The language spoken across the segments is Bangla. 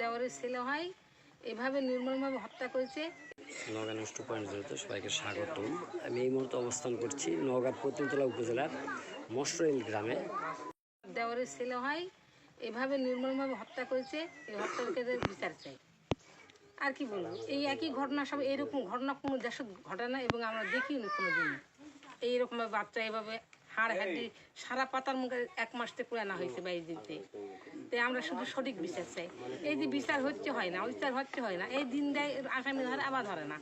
দেওয়ারের ছেলে হয়, এভাবে নির্মমভাবে হত্যা করেছে। নওগাঁ নিউজ 2.0 সবাইকে স্বাগতম। আমি এই মুহূর্তে অবস্থান করছি নওগাঁর পত্নীতলা উপজেলার মশরইল গ্রামে। দেওয়ারের ছেলে হয়, এভাবে নির্মমভাবে হত্যা করেছে। এই হত্যাকারীদের বিচার চাই। আর কি বলবো, এই একই ঘটনা, সব এরকম ঘটনা কোনো দেশে ঘটে না এবং আমরা দেখিনি কোনো দিন। এইরকমভাবে বাচ্চা এভাবে হাড় হাড্ডি সারা পাতার মুখে 1 মাস থেকে পুরানো হয়েছে 22 দিনতে। তাই আমরা শুধু সঠিক বিচার চাই। এই যে বিচার হচ্ছে হয় না, বিচার হচ্ছে হয় না, এই দিন দেয় আসামি ধরে আবার ধরে না,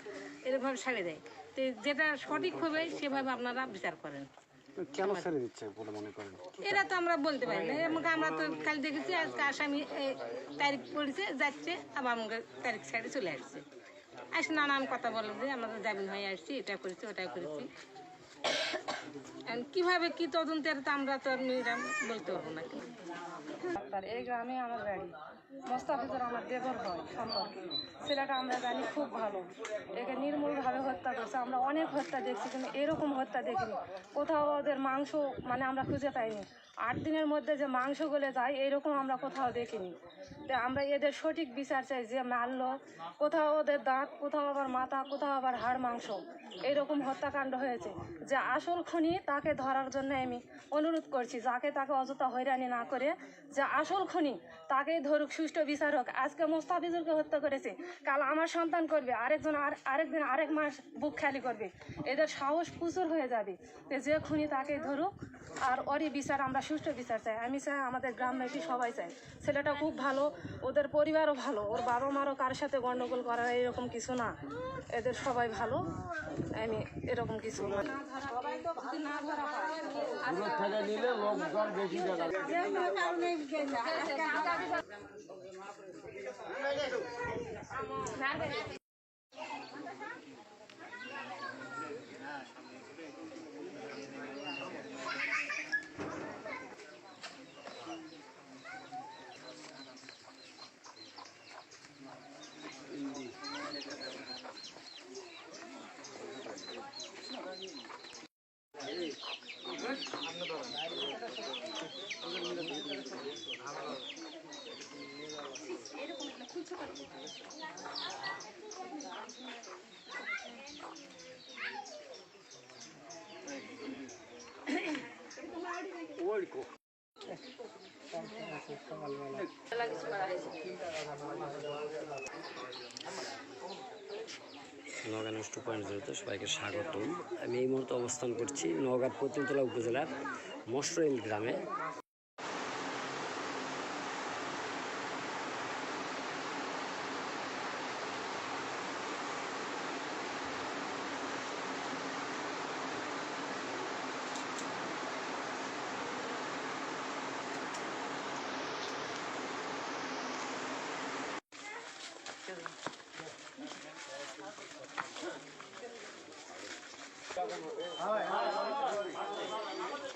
এরকমভাবে ছেড়ে দেয়। তো যেটা সঠিক হবে সেভাবে আপনারা বিচার করেন। কেন ছেড়ে দিচ্ছে বলে মনে করেন? এরা তো আমরা বলতে পারি না। আমরা তো কাল দেখেছি আজকে আসামি তারিখ পড়েছে, যাচ্ছে, আবার আমাকে তারিখ ছেড়ে চলে আসছে। আসে নানান কথা বলে যে আমাদের জামিন হয়ে আসছি, এটা করেছি ওটা করেছি। কিভাবে কি তদন্তের তো আমরা তো আর মেয়েরা বলতে পারবো না। এই গ্রামে আমার বাড়ি, মোস্তাফিজুর আমার দেবর হয় সম্পর্কে। ছেলেটা আমরা জানি খুব ভালো, একে নির্মূলভাবে হত্যা করছে। আমরা অনেক হত্যা দেখছি, কিন্তু এরকম হত্যা দেখিনি। কোথাও ওদের মাংস আমরা খুঁজে পাইনি। 8 দিনের মধ্যে যে মাংস গলে যায় এইরকম আমরা কোথাও দেখিনি। আমরা এদের সঠিক বিচার চাই, যে মারলো, কোথাও ওদের দাঁত, কোথাও আবার মাথা, কোথাও আবার হাড় মাংস, এইরকম হত্যাকাণ্ড হয়েছে। যে আসল খুনি তাকে ধরার জন্য আমি অনুরোধ করছি, যাকে তাকে অযথা হয়রানি না করে যে আসল খুনি তাকেই ধরুক, সুষ্ঠু বিচার হোক। আজকে মোস্তাফিজুরকে হত্যা করেছে, কাল আমার সন্তান করবে, আরেকদিন আরেক মাস বুক খালি করবে। এদের সাহস প্রচুর হয়ে যাবে। যে খুনি তাকেই ধরুক, আর ওরই বিচার, আমরা সুষ্ঠু বিচার চাই। আমি চাই, আমাদের গ্রামবাসী সবাই চাই। ছেলেটা খুব ভালো, ওদের পরিবারও ভালো, ওর বাবা মারও কার সাথে গন্ডগোল করার এরকম কিছু না। এদের সবাই ভালো, আমি এরকম কিছু না। নওগাঁ নিউজ 2.0 সবাইকে স্বাগতম। আমি এই মুহূর্তে অবস্থান করছি নওগাঁর পত্নীতলা উপজেলার মশরইল গ্রামে।